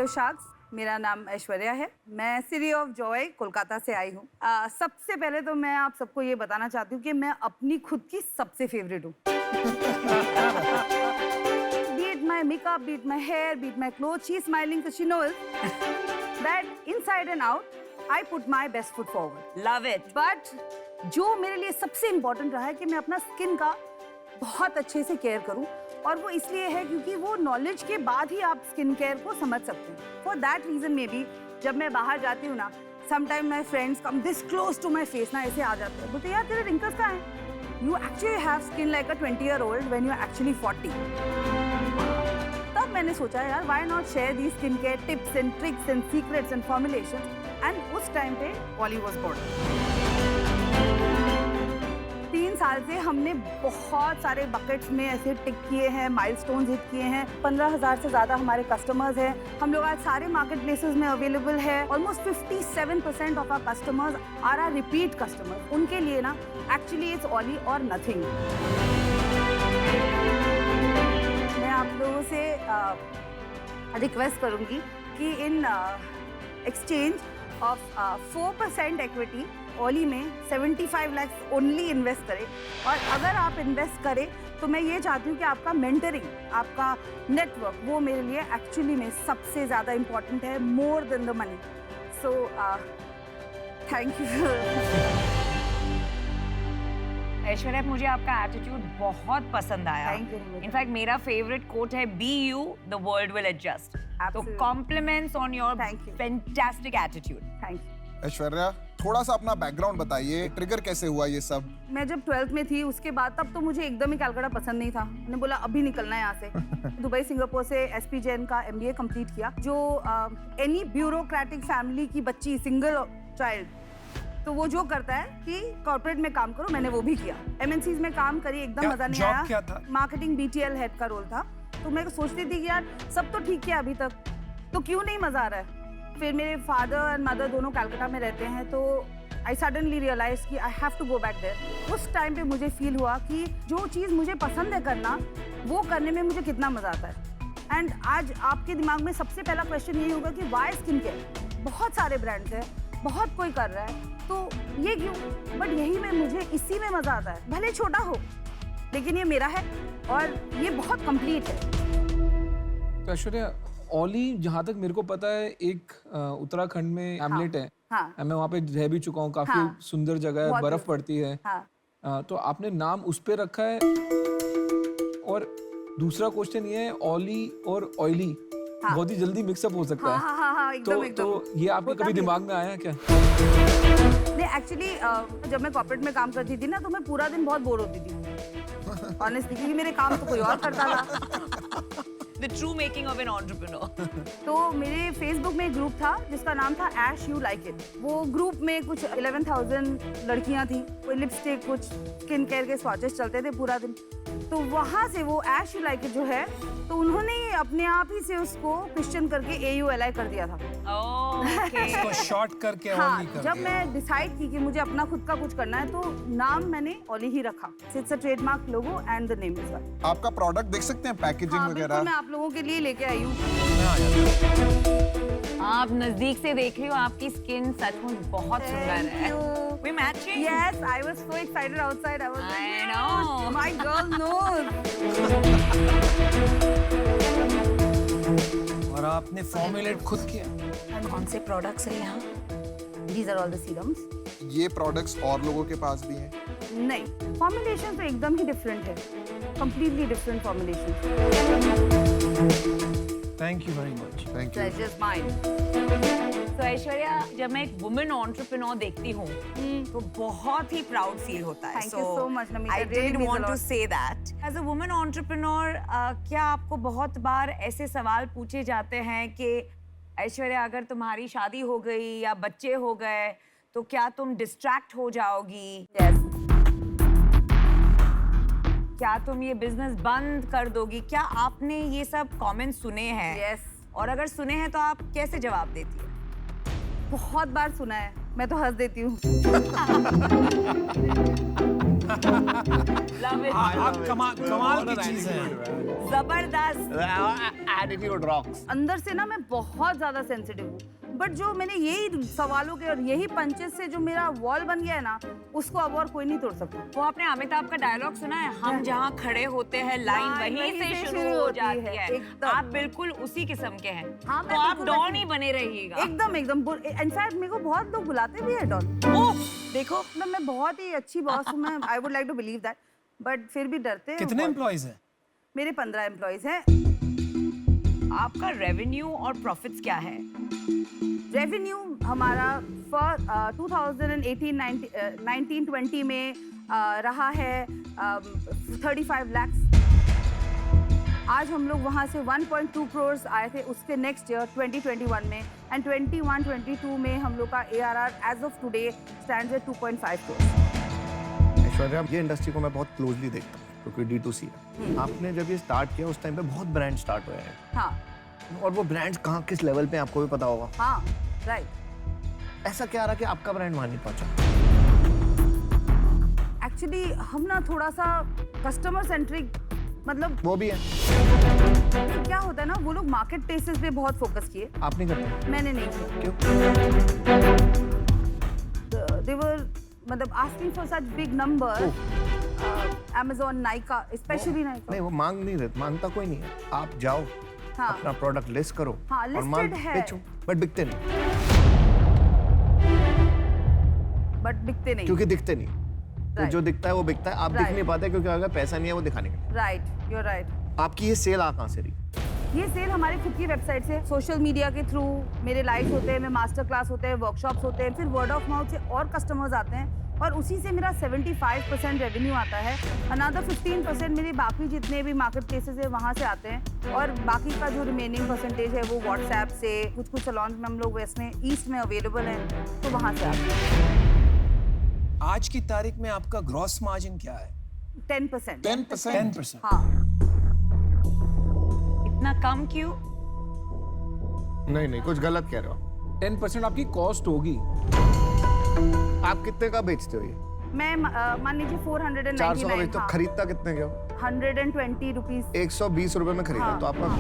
Hello sharks, मेरा नाम ऐश्वर्या है। मैं सिटी ऑफ जॉय कोलकाता से आई हूँ। सबसे पहले तो मैं आप सबको ये बताना चाहती हूँ कि मैं अपनी खुद की सबसे फेवरेट हूँ। Be it my makeup, be it my hair, be it my clothes, she's smiling because she knows that inside and out, I put my best foot forward. Love it. But जो मेरे लिए सबसे important रहा है कि मैं अपना skin का बहुत अच्छे से केयर करूं, और वो इसलिए है क्योंकि वो नॉलेज के बाद ही आप स्किन केयर को समझ सकते हैं। फॉर दैट रीजन में भी जब मैं बाहर जाती हूँ ना, sometime my friends come this close to my face ना, ऐसे आ जाते हैं, बोलते यार तेरे रिंकल्स कहाँ हैं? You actually have skin like a 20-year-old when you are actually 40। तब मैंने सोचा यार why not share the skin care tips and tricks and secrets and formulation, and उस टाइम पे ऑली वाज बोर्न। 3 साल से हमने बहुत सारे बकेट्स में ऐसे टिक किए हैं, माइलस्टोन्स हिट किए हैं। 15,000 से ज़्यादा हमारे कस्टमर्स हैं। हम लोग आज सारे मार्केट प्लेसेस में अवेलेबल है। Almost 57% of our customers are are repeat customers. उनके लिए ना एक्चुअली इट्स ऑली और नथिंग। मैं आप लोगों से रिक्वेस्ट करूँगी कि इन एक्सचेंज ऑफ 4% इक्विटी ओली में 75 लाख ओनली इन्वेस्ट करें। और अगर आप इन्वेस्ट करें तो मैं ये चाहती हूँ कि आपका मेंटरिंग, आपका नेटवर्क, वो मेरे लिए एक्चुअली में सबसे ज़्यादा इम्पोर्टेंट है, more than the money. So thank you. Aishwarya, मुझे आपका एटीट्यूड बहुत पसंद आया। इनफैक्ट मेरा फेवरेट कोट है, be you the world will adjust. तो compliments on your fantastic attitude. Thank you. Aishwarya, थोड़ा सा अपना बैकग्राउंड बताइए, ट्रिगर कैसे हुआ ये सब? मैं जब 12th में थी उसके बाद, तब तो मुझे एकदम ही कलकत्ता पसंद नहीं था। मैंने बोला अभी निकलना है यहाँ से। दुबई सिंगापुर से एसपी जैन का MBA कंप्लीट किया। जो एनी ब्यूरोक्रेटिक फैमिली की बच्ची, सिंगल चाइल्ड, तो वो जो करता है कि कॉर्पोरेट में काम करो, मैंने वो भी किया। MNCs में काम करी, एकदम मजा नहीं आया। क्या था? मार्केटिंग BTL हेड का रोल था। तो मैं सोचती थी कि यार सब तो ठीक है अभी तक, तो क्यों नहीं मजा आ रहा है। फिर मेरे फादर एंड मदर दोनों कलकत्ता में रहते हैं, तो आई सडनली रियलाइज कि I have to go back there. उस टाइम पे मुझे फील हुआ कि जो चीज़ मुझे पसंद है करना, वो करने में मुझे कितना मजा आता है। एंड आज आपके दिमाग में सबसे पहला क्वेश्चन यही होगा कि वाई स्किन केयर? बहुत सारे ब्रांड्स हैं, बहुत कोई कर रहा है, तो ये क्यों? बट यही में मुझे इसी में मजा आता है। भले छोटा हो, लेकिन ये मेरा है और ये बहुत कंप्लीट है। तो ऐश्वर्या, ओली जहाँ तक मेरे को पता है एक उत्तराखंड में हैमलेट है। हाँ। मैं वहाँ पे रह भी चुका हूँ। काफी सुंदर जगह है, बर्फ पड़ती है। तो आपने नाम उस पे रखा है। और दूसरा क्वेश्चन ये है, ओली और ऑयली बहुत ही जल्दी मिक्सअप हो सकता है। तो ये आपके कभी दिमाग में आया क्या? नहीं, एक्चुअली जब मैं कॉर्पोरेट में काम करती थी ना, तो मैं पूरा दिन बहुत बोर होती थी ऑनेस्टली, क्योंकि मेरे काम तो कोई और करता था। The true making of an entrepreneur. तो मेरे फेसबुक में एक ग्रुप था जिसका नाम था Ash You Like It। वो ग्रुप में कुछ 11,000 लड़कियां थी। कोई लिपस्टिक, कुछ स्किन केयर के स्वॉचेस चलते थे पूरा दिन। तो वहाँ से वो Ash You Like It जो है, तो उन्होंने अपने आप ही से उसको क्वेश्चन करके AULI कर दिया था। इसको शॉर्ट करके हाँ, ओली कर जब दिया। मैं डिसाइड की कि मुझे अपना खुद का कुछ करना है, तो नाम मैंने ओली ही रखा। It's a trademark logo and the name is well. आपका प्रोडक्ट देख सकते हैं, पैकेजिंग वगैरह? मैं आप लोगों के लिए लेके आई हूँ। आप नजदीक से देख रही हो, आपकी स्किन सचमुच बहुत सुंदर है। We matching? Yes, I was so excited outside. I was like, I know. My girl knows. और आपने फॉर्मुलेट खुद किया? कौन से प्रोडक्ट्स है यहाँ? These are all the serums. ये प्रोडक्ट्स और लोगों के पास भी हैं? नहीं, फॉर्मुलेशन तो एकदम ही डिफरेंट है, completely different formulation. Thank you very much. Thank you. Pleasure's mine. तो ऐश्वर्या, जब मैं एक वुमेन एंटरप्रेन्योर देखती हूँ, तो बहुत ही प्राउड फील होता है। Thank you so much, Namita. I It really did means a want to lot. say that. As a woman entrepreneur, क्या आपको बहुत बार ऐसे सवाल पूछे जाते हैं कि ऐश्वर्या, अगर तुम्हारी शादी हो गई या बच्चे हो गए, तो क्या तुम डिस्ट्रैक्ट हो जाओगी? Yes. क्या तुम ये बिजनेस बंद कर दोगी? क्या आपने ये सब कमेंट्स सुने हैं? Yes. और अगर सुने हैं तो आप कैसे जवाब देती है? बहुत बार सुना है, मैं तो हंस देती हूँ। आप कमाल की चीज है। जबरदस्त। Attitude rocks. अंदर से ना मैं बहुत ज्यादा सेंसिटिव हूँ, बट जो मैंने यही सवालों के और यही पंचेस से जो मेरा वॉल बन गया है ना, उसको अब और कोई नहीं तोड़ सकता। वो आपने अमिताभ का डायलॉग सुना है, हम जहाँ खड़े होते हैं लाइन वहीं से शुरू हो जाती है। आप बिल्कुल उसी किस्म के हैं। हाँ, तो आप डॉन ही बने रहिएगा। एकदम एकदम। इनफैक्ट मेरे को बहुत लोग बुलाते भी है डॉन। देखो मतलब मैं बहुत ही अच्छी बॉस हूँ, मैं I would like to believe that, but फिर भी डरते हैं। कितने एम्प्लॉइज हैं? मेरे 15 एम्प्लॉइज हैं। आपका रेवेन्यू और प्रॉफिट्स क्या है? रेवेन्यू हमारा फॉर 2018-19-20 में रहा है 35 lakhs। आज हम लोग वहाँ से 1.2 करोड़ आए थे उसके नेक्स्ट ईयर 2021 में, एंड 21-22 में हम लोग का ARR as of today stands at 2.5 crore. Aishwarya, ये इंडस्ट्री को मैं बहुत क्लोजली देखता हूँ क्योंकि D2C है। आपने जब ये स्टार्ट किया उस टाइम पे बहुत ब्रांड स्टार्ट हुए हैं। हाँ और वो ब्रांड्स कहाँ किस लेवल पे आपको भी पता होगा। हाँ राइट। ऐसा क्या रहा कि आपका ब्रांड वहाँ नहीं पहुँचा? एक्चुअली हम ना थोड़ा सा कस्टमर सेंट्रिक, मतलब वो भी है। क्या होता है ना, वो लोग मार्केट प्लेसेस पे बहुत फोकस किए। आप नहीं करते? मैंने नहीं किया। क्यों? They were मतलब asking for such big number, Amazon, Nykaa, especially Nykaa। नहीं, वो मांग नहीं रहे, मांगता कोई नहीं है। आप जाओ, हाँ। अपना प्रोडक्ट लिस्ट करो, हाँ, और माल listed है। बेचो, बट बिकते नहीं क्योंकि दिखते नहीं। तो Right. जो दिखता है वो बिकता है, आप दिख Right. नहीं पाते क्योंकि अगर पैसा नहीं है वो दिखाने के लिए। Right, you are right. आपकी ये सेल आ कहाँ से रही? ये सेल हमारी खुद की वेबसाइट से, सोशल मीडिया के थ्रू, मेरे लाइव होते हैं, मेरे मास्टर क्लास होते हैं, वर्कशॉप्स होते हैं, फिर वर्ड ऑफ माउथ से और कस्टमर्स आते हैं, और उसी से मेरा 75% रेवेन्यू आता है। अनदर 15% मेरे बाकी जितने भी मार्केट प्लेसेस है वहाँ से आते हैं, और बाकी का जो रिमेनिंग परसेंटेज है वो व्हाट्सएप से, कुछ कुछ सलॉन में हम लोग वेस्ट में, ईस्ट में अवेलेबल हैं, तो वहाँ से आते हैं। आज की तारीख में आपका ग्रॉस मार्जिन क्या है? 10%। 10%। हाँ। इतना कम क्यों? नहीं, कुछ गलत कह रहे हो। 10% आपकी कॉस्ट होगी। आप कितने का बेचते हो ये? मैं मान लीजिए 499। 400 का बेचते हो, खरीदता कितने के हो? 120 रुपीज। 120 रुपए में खरीदा, हाँ, तो आपका हाँ।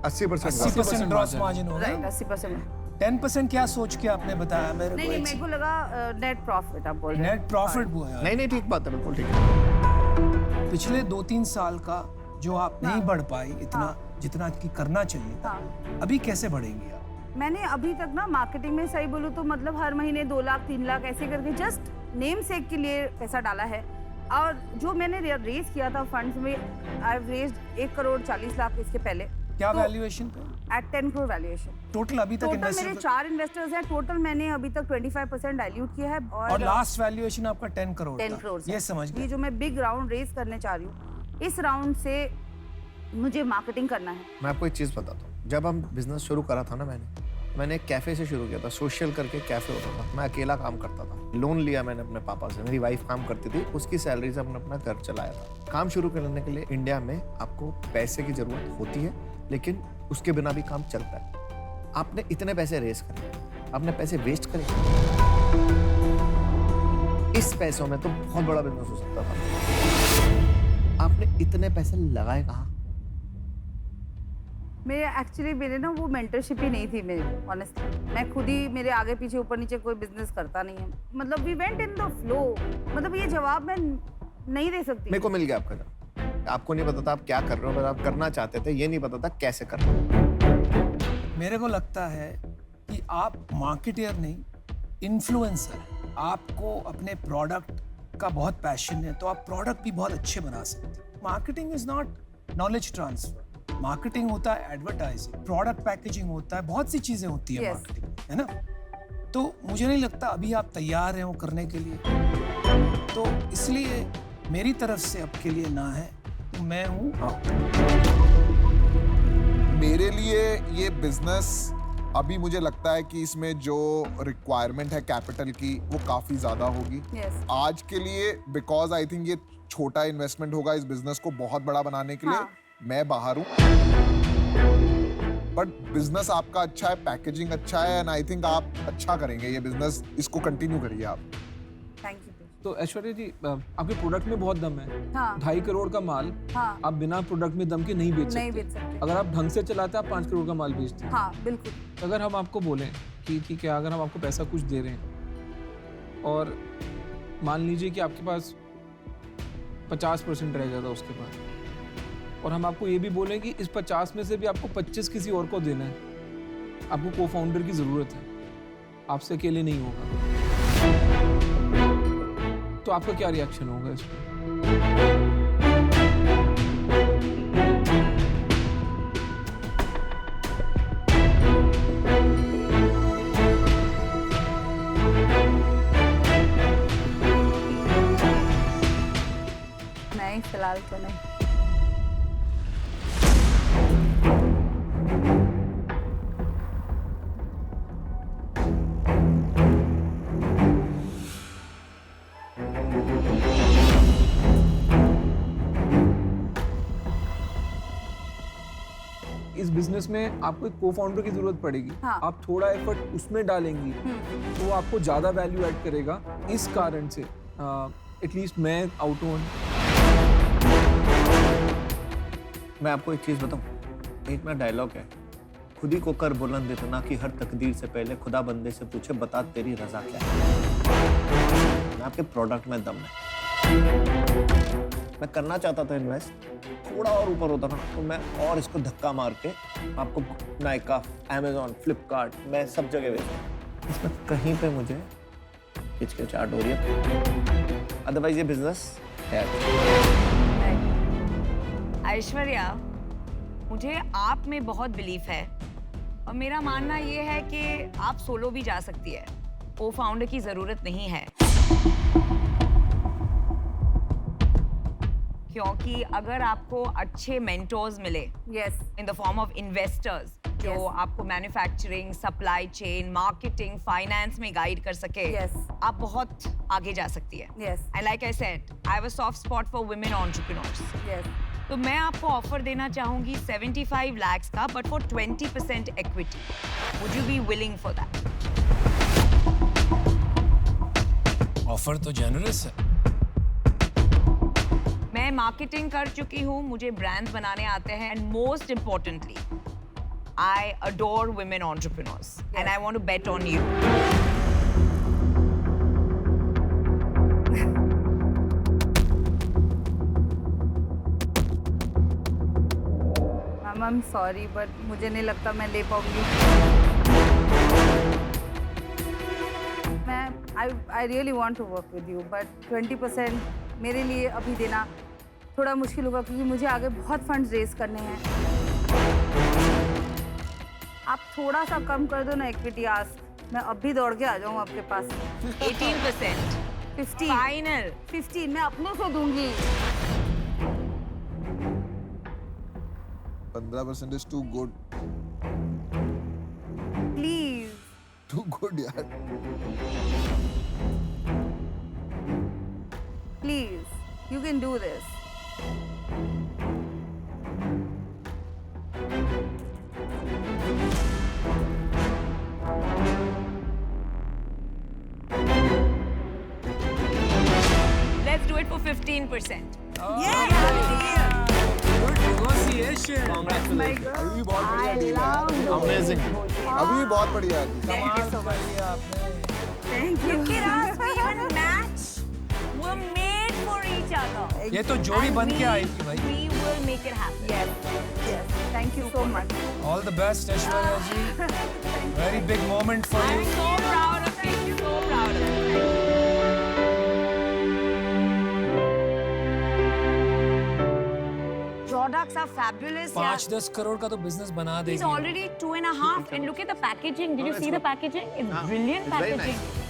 80% ग्रॉस मार्जिन हो राइट, गया। 80%। 10% क्या सोच के आपने बताया मेरे नहीं, को? मेरे को लगा नेट प्रॉफिट आप बोल रहे हैं। नेट प्रॉफिट वो है। नहीं, ठीक बात है, बिल्कुल ठीक है। पिछले 2-3 साल का जो आप नहीं बढ़ पाई इतना जितना की करना चाहिए था, अभी कैसे बढ़ेंगी आप? मैंने अभी तक ना मार्केटिंग में सही बोलूँ तो मतलब हर महीने 2 लाख 3 लाख ऐसे करके जस्ट नेम सेक के लिए पैसा डाला है, और जो मैंने रेज किया था फंड्स में, I have raised 1 crore 40 lakh इसके पहले। क्या वैल्यूएशन पे? Eight 10 crore valuation. टोटल अभी तक टोटल मेरे 4 इन्वेस्टर्स हैं, टोटल मैंने अभी तक 25% डाइल्यूट किया है, और लास्ट वैल्यूएशन आपका 10 करोड़ 10 करोड़ ये समझ ये गए। जो मैं बिग राउंड रेज करने चाह रही हूँ, इस राउंड से मुझे मार्केटिंग करना है। मैं आपको एक चीज़ बताता हूँ। जब हम बिजनेस शुरू करा था ना, मैंने एक कैफे से शुरू किया था, सोशल करके कैफे होता था। मैं अकेला काम करता था, लोन लिया मैंने अपने पापा से, मेरी वाइफ काम करती थी, उसकी सैलरी से हमने अपना घर चलाया था। काम शुरू करने के लिए इंडिया में आपको पैसे की जरूरत होती है, लेकिन उसके बिना भी काम चलता है। आपने इतने पैसे रेस करे, आपने पैसे वेस्ट करे, इस पैसों में तो बहुत बड़ा बिजनेस हो सकता था। आपने इतने पैसे लगाए कहाँ? मेरे ना वो मेंटरशिप ही नहीं थी मेरी, ऑनेस्टली। मैं खुद ही मेरे आगे पीछे ऊपर नीचे कोई बिजनेस करता नहीं है, मतलब we went in the flow. मतलब ये जवाब मैं नहीं दे सकती। मेरे को मिल गया आपका जवाब। आपको नहीं पता था आप क्या कर रहे हो, पर आप करना चाहते थे, ये नहीं पता था कैसे करना। मेरे को लगता है कि आप मार्केटर नहीं, इन्फ्लुएंसर हैं। आपको अपने प्रोडक्ट का बहुत पैशन है, तो आप प्रोडक्ट भी बहुत अच्छे बना सकते हैं। Marketing is not knowledge transfer, marketing होता है एडवर्टाइजिंग, प्रोडक्ट पैकेजिंग होता है, बहुत सी चीजें होती है मार्केटिंग, है ना? तो मुझे नहीं लगता अभी आप तैयार हैं वो करने के लिए, तो इसलिए मेरी तरफ से आपके लिए ना है, तो मैं हूँ आउट। मेरे लिए ये बिजनेस अभी मुझे लगता है कि इसमें जो रिक्वायरमेंट है कैपिटल की वो काफी ज्यादा होगी। आज के लिए, बिकॉज आई थिंक ये छोटा इन्वेस्टमेंट होगा इस बिजनेस को बहुत बड़ा बनाने के लिए। मैं बाहर हूँ, बट बिजनेस आपका अच्छा है, पैकेजिंग अच्छा है, एंड आई थिंक आप अच्छा करेंगे ये बिजनेस, इसको कंटिन्यू करिए आप। Thank you. तो ऐश्वर्या जी आपके प्रोडक्ट में बहुत दम है। हाँ 2.5 करोड़ का माल हाँ आप बिना प्रोडक्ट में दम के नहीं बेच नहीं सकते। बेच सकते। अगर आप ढंग से चलाते हैं आप 5 करोड़ का माल बेचते हैं। हाँ बिल्कुल। अगर हम आपको बोलें कि ठीक है, अगर हम आपको पैसा कुछ दे रहे हैं और मान लीजिए कि आपके पास 50% रह जाता उसके बाद, और हम आपको ये भी बोलें कि इस 50 में से भी आपको 25 किसी और को देना है, आपको को फाउंडर की ज़रूरत है, आपसे अकेले नहीं होगा, तो आपका क्या रिएक्शन होगा इस पर? नहीं फिलहाल तो नहीं। इस बिजनेस में आपको एक को फाउंडर की जरूरत पड़ेगी। हाँ। आप थोड़ा एफर्ट उसमें डालेंगी तो वो आपको ज्यादा वैल्यू ऐड करेगा। इस कारण से एटलीस्ट मैं आउट ऑन। मैं आपको एक चीज बताऊं, एक मेरा डायलॉग है, खुद ही को कर बुलंद इतना कि हर तकदीर से पहले खुदा बंदे से पूछे बता तेरी रजा क्या है। मैं आपके प्रोडक्ट में दम है। मैं करना चाहता था इन्वेस्ट, थोड़ा और ऊपर होता ना तो मैं और इसको धक्का मार के आपको नाइका, अमेज़न, फ्लिपकार्ट, मैं सब जगह बेचूं। इसमें कहीं पे मुझे हिचकिचाहट हो रही है, अदरवाइज ये बिजनेस है। ऐश्वर्या, मुझे आप में बहुत बिलीफ है और मेरा मानना ये है कि आप सोलो भी जा सकती है, को फाउंडर की जरूरत नहीं है। क्योंकि अगर आपको अच्छे मेंटोर्स मिले yes in the form of investors जो Yes. आपको manufacturing, supply chain, marketing, finance में गाइड कर सके, Yes. आप बहुत आगे जा सकती है। Yes. And like I said, I have a soft spot for women entrepreneurs. Yes तो मैं आपको ऑफर देना चाहूंगी 75 lakhs का, but for 20% equity. Would you be willing for that? Offer तो जेनरस है। मैं मार्केटिंग कर चुकी हूँ, मुझे ब्रांड्स बनाने आते हैं, and most importantly I adore women entrepreneurs and I want to bet on you. Ma'am I am sorry but मुझे नहीं लगता मैं ले पाऊंगी। मैं I really want to work with you but 20% मेरे लिए अभी देना थोड़ा मुश्किल होगा क्योंकि मुझे आगे बहुत फंड्स रेज करने हैं। आप थोड़ा सा कम कर दो ना इक्विटी आस्क, मैं अभी दौड़ के आ जाऊँ आपके पास। 18%। 15 फाइनल। 15 मैं अपने से दूंगी। 15% is too good. Please Too good, यार. Please you can do this. Let's do it for 15%. Good negotiation. अभी भी बहुत बढ़िया deal है. अमेजिंग। अभी भी बहुत बढ़िया है. कमाल कर लिया आपने। Thank you. Look at us, we even match. We're made for each other. ये तो जोड़ी And बन के we- आई थी भाई। We will make it happen. Yes, thank you so much. All the best, Aishwarya ji. Very big moment for I'm you. so proud of you. So proud of you. Products are fabulous. 5-10 crore का तो business बना It's देगी. already 2.5, and look at the packaging. Did you see the packaging? It's brilliant It's very packaging. nice.